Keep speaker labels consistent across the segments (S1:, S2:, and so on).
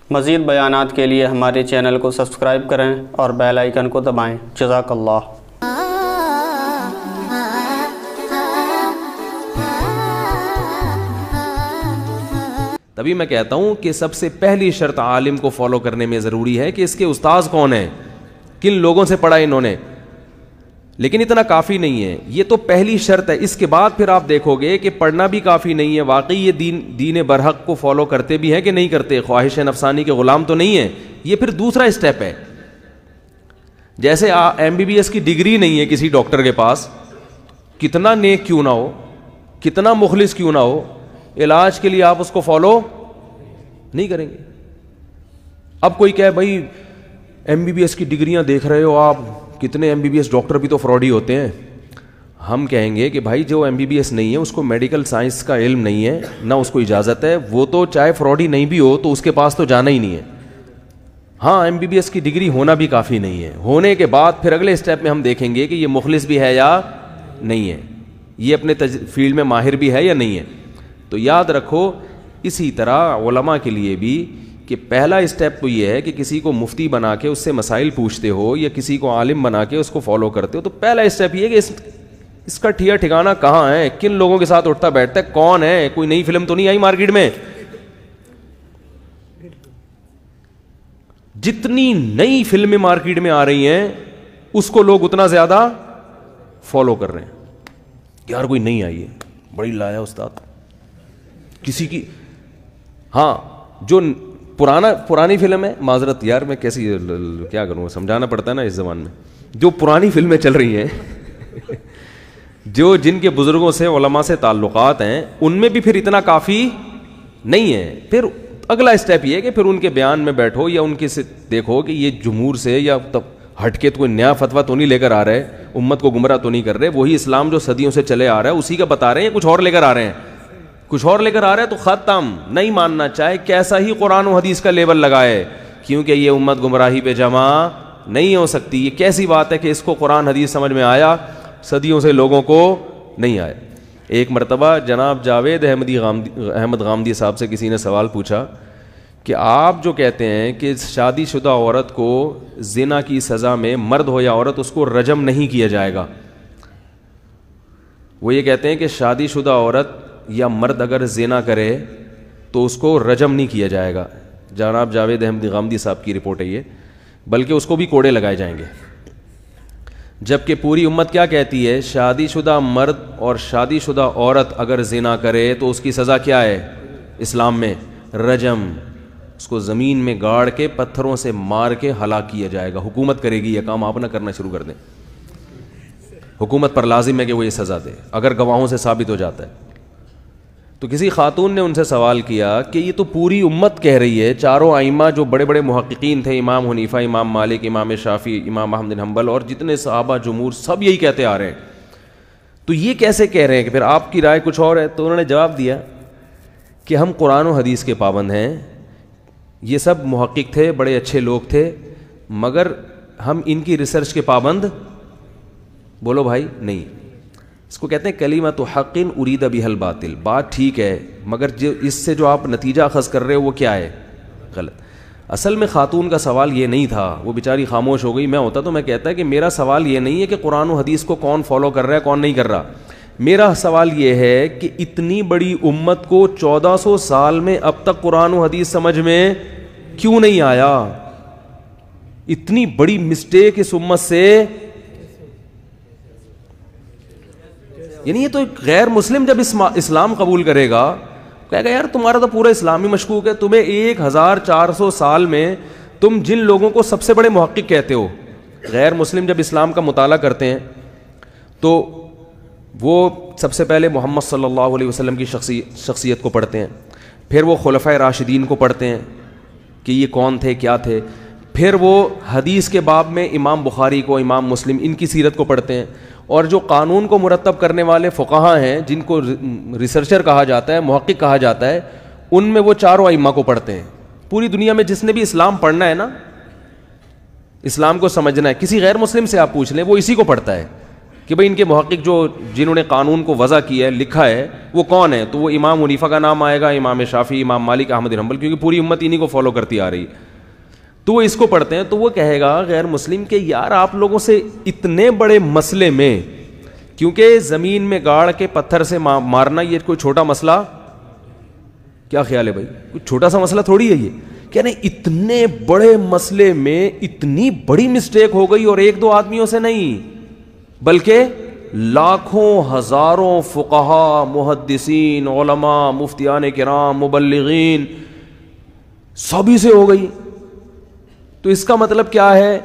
S1: مزید بیانات کے لیے ہمارے چینل کو سبسکرائب کریں اور بیل آئیکن کو دبائیں۔ جزاک اللہ۔
S2: تبھی میں کہتا ہوں کہ سب سے پہلی شرط عالم کو فالو کرنے میں ضروری ہے کہ اس کے استاذ کون ہیں، کن لوگوں سے پڑھا انہوں نے۔ لیکن اتنا کافی نہیں ہے، یہ تو پہلی شرط ہے۔ اس کے بعد پھر آپ دیکھو گے کہ پڑھنا بھی کافی نہیں ہے، واقعی یہ دین برحق کو فالو کرتے بھی ہیں کہ نہیں کرتے، خواہش نفسانی کے غلام تو نہیں ہے۔ یہ پھر دوسرا اسٹیپ ہے۔ جیسے MBBS کی ڈگری نہیں ہے کسی ڈاکٹر کے پاس، کتنا نیک کیوں نہ ہو، کتنا مخلص کیوں نہ ہو، علاج کے لیے آپ اس کو فالو نہیں کریں گے۔ اب کوئی کہے بھائی MBBS کی ڈگریاں دیکھ رہے ہو آپ، کتنے MBBS ڈاکٹر بھی تو فراڈی ہوتے ہیں۔ ہم کہیں گے کہ بھائی جو MBBS نہیں ہے اس کو میڈیکل سائنس کا علم نہیں ہے، نہ اس کو اجازت ہے، وہ تو چاہے فراڈی نہیں بھی ہو تو اس کے پاس تو جانا ہی نہیں ہے۔ ہاں MBBS کی ڈگری ہونا بھی کافی نہیں ہے، ہونے کے بعد پھر اگلے اسٹیپ میں ہم دیکھیں گے کہ یہ مخلص بھی ہے یا نہیں ہے، یہ اپنے فیلڈ میں ماہر بھی ہے یا نہیں ہے۔ تو یاد رکھو اسی طرح علماء کے لیے بھی کہ پہلا اسٹیپ تو یہ ہے کہ کسی کو مفتی بنا کے اس سے مسائل پوچھتے ہو یا کسی کو عالم بنا کے اس کو فالو کرتے ہو، تو پہلا اسٹیپ یہ ہے کہ اس کا ٹھکانہ کہاں ہے، کن لوگوں کے ساتھ اٹھتا بیٹھتا ہے، کون ہے، کوئی نئی فلم تو نہیں آئی مارکیٹ میں۔ جتنی نئی فلمیں مارکیٹ میں آ رہی ہیں اس کو لوگ اتنا زیادہ فالو کر رہے ہیں۔ یار کوئی نہیں آئی ہے، بڑی لایا استاد کسی کی، ہاں جو پرانی فلم ہے، معذرت یار میں کیسی کیا کروں، سمجھانا پڑتا ہے نا اس زبان میں، جو پرانی فلمیں چل رہی ہیں جو جن کے بزرگوں سے علماء سے تعلقات ہیں ان میں بھی پھر اتنا کافی نہیں ہے۔ پھر اگلا اسٹیپ یہ ہے کہ پھر ان کے بیان میں بیٹھو یا ان کے سے دیکھو کہ یہ جمہور سے یا ہٹ کے تو کوئی نیا فتویٰ تو نہیں لے کر آ رہے، امت کو گمراہ تو نہیں کر رہے، وہی اسلام جو صدیوں سے چلے آ رہا ہے اسی کا بتا رہے ہیں، کچھ اور لے کر آ رہے ہیں، کچھ اور لے کر آ رہا ہے تو ختم نہیں ماننا، چاہے کیسا ہی قرآن و حدیث کا لیبل لگائے، کیونکہ یہ امت گمراہی پہ جمع نہیں ہو سکتی۔ یہ کیسی بات ہے کہ اس کو قرآن حدیث سمجھ میں آیا، صدیوں سے لوگوں کو نہیں آیا۔ ایک مرتبہ جناب جاوید احمد غامدی صاحب سے کسی نے سوال پوچھا کہ آپ جو کہتے ہیں کہ شادی شدہ عورت کو زنا کی سزا میں مرد ہو یا عورت اس کو رجم نہیں کیا جائے گا، وہ یہ کہتے ہیں کہ شادی شدہ عورت یا مرد اگر زنا کرے تو اس کو رجم نہیں کیا جائے گا، جناب جاوید احمد غامدی صاحب کی رپورٹ ہے یہ، بلکہ اس کو بھی کوڑے لگائے جائیں گے۔ جبکہ پوری امت کیا کہتی ہے، شادی شدہ مرد اور شادی شدہ عورت اگر زنا کرے تو اس کی سزا کیا ہے اسلام میں، رجم، اس کو زمین میں گاڑ کے پتھروں سے مار کے ہلاک کیا جائے گا۔ حکومت کرے گی یہ کام، آپ نہ کرنا شروع کر دیں، حکومت پر لازم ہے کہ وہ یہ سزا دے اگر گواہوں سے ثابت ہو جاتا ہے۔ تو کسی خاتون نے ان سے سوال کیا کہ یہ تو پوری امت کہہ رہی ہے، چاروں ائمہ جو بڑے بڑے محققین تھے، امام حنیفہ، امام مالک، امام شافعی، امام احمد بن حنبل اور جتنے صحابہ جمہور سب یہی کہتے آ رہے ہیں، تو یہ کیسے کہہ رہے ہیں کہ پھر آپ کی رائے کچھ اور ہے؟ تو انہوں نے جواب دیا کہ ہم قرآن و حدیث کے پابند ہیں، یہ سب محقق تھے، بڑے اچھے لوگ تھے، مگر ہم ان کی ریسرچ کے پابند بولو بھائی نہیں۔ اس کو کہتے ہیں کلمۃ حق ارید بہ الباطل، بات ٹھیک ہے مگر جو اس سے جو آپ نتیجہ اخذ کر رہے ہو وہ کیا ہے، غلط۔ اصل میں خاتون کا سوال یہ نہیں تھا، وہ بیچاری خاموش ہو گئی، میں ہوتا تو میں کہتا ہے کہ میرا سوال یہ نہیں ہے کہ قرآن و حدیث کو کون فالو کر رہا ہے کون نہیں کر رہا، میرا سوال یہ ہے کہ اتنی بڑی امت کو 1400 سال میں اب تک قرآن و حدیث سمجھ میں کیوں نہیں آیا، اتنی بڑی مسٹیک اس امت سے، یعنی یہ تو ایک غیر مسلم جب اسلام قبول کرے گا کہے گا یار تمہارا تو پورا اسلامی مشکوک ہے، تمہیں 1400 سال میں تم جن لوگوں کو سب سے بڑے محقق کہتے ہو، غیر مسلم جب اسلام کا مطالعہ کرتے ہیں تو وہ سب سے پہلے محمد صلی اللہ علیہ وسلم کی شخصیت کو پڑھتے ہیں، پھر وہ خلفائے راشدین کو پڑھتے ہیں کہ یہ کون تھے کیا تھے، پھر وہ حدیث کے باب میں امام بخاری کو، امام مسلم، ان کی سیرت کو پڑھتے ہیں، اور جو قانون کو مرتب کرنے والے فقہا ہیں جن کو ریسرچر کہا جاتا ہے، محقق کہا جاتا ہے، ان میں وہ چاروں ائمہ کو پڑھتے ہیں۔ پوری دنیا میں جس نے بھی اسلام پڑھنا ہے نا، اسلام کو سمجھنا ہے، کسی غیر مسلم سے آپ پوچھ لیں وہ اسی کو پڑھتا ہے، کہ بھئی ان کے محقق جو جنہوں نے قانون کو وضع کیا ہے, لکھا ہے, وہ کون ہے, تو وہ امام حنیفہ کا نام آئے گا, امام شافعی, امام مالک, احمد بن حنبل, کیونکہ پوری امت انہی کو فالو کرتی آ رہی ہے. تو وہ اس کو پڑھتے ہیں, تو وہ کہے گا غیر مسلم کہ یار آپ لوگوں سے اتنے بڑے مسئلے میں, کیونکہ زمین میں گاڑ کے پتھر سے مارنا یہ کوئی چھوٹا مسئلہ, کیا خیال ہے بھائی, کوئی چھوٹا سا مسئلہ تھوڑی ہے یہ, کیا نہیں, اتنے بڑے مسئلے میں اتنی بڑی مسٹیک ہو گئی, اور ایک دو آدمیوں سے نہیں بلکہ لاکھوں ہزاروں فقہا, محدثین, علماء, مفتیان کرام, مبلغین, سبھی سے ہو گئی. تو اس کا مطلب کیا ہے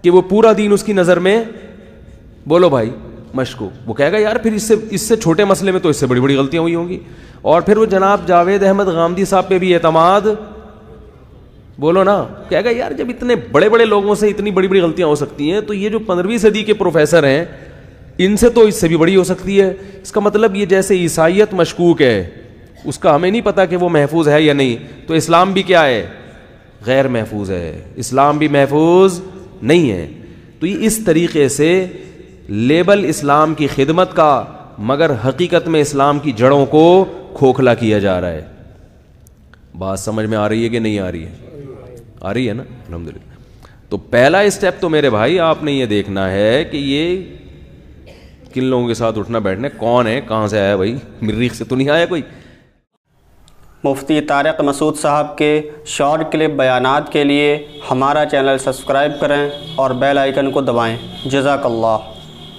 S2: کہ وہ پورا دین اس کی نظر میں, بولو بھائی, مشکوک. وہ کہے گا یار پھر اس سے چھوٹے مسئلے میں تو اس سے بڑی بڑی غلطیاں ہوئی ہوں گی. اور پھر وہ جناب جاوید احمد غامدی صاحب پہ بھی اعتماد, بولو نا, کہے گا یار جب اتنے بڑے بڑے لوگوں سے اتنی بڑی بڑی غلطیاں ہو سکتی ہیں, تو یہ جو 15ویں صدی کے پروفیسر ہیں ان سے تو اس سے بھی بڑی ہو سکتی ہے. اس کا مطلب یہ جیسے عیسائیت مشکوک ہے, اس کا ہمیں نہیں پتا کہ وہ محفوظ ہے یا نہیں, تو اسلام بھی کیا ہے, غیر محفوظ ہے, اسلام بھی محفوظ نہیں ہے. تو یہ اس طریقے سے لیبل اسلام کی خدمت کا, مگر حقیقت میں اسلام کی جڑوں کو کھوکھلا کیا جا رہا ہے. بات سمجھ میں آ رہی ہے کہ نہیں آ رہی ہے؟ آ رہی ہے نا, الحمدللہ. تو پہلا اسٹیپ تو میرے بھائی آپ نے یہ دیکھنا ہے کہ یہ کن لوگوں کے ساتھ اٹھنا بیٹھنا, کون ہے, کہاں سے آیا بھائی, مریخ سے تو نہیں آیا کوئی.
S1: مفتی طارق مسعود صاحب کے شارٹ کلپ بیانات کے لیے ہمارا چینل سبسکرائب کریں اور بیل آئیکن کو دبائیں. جزاک اللہ.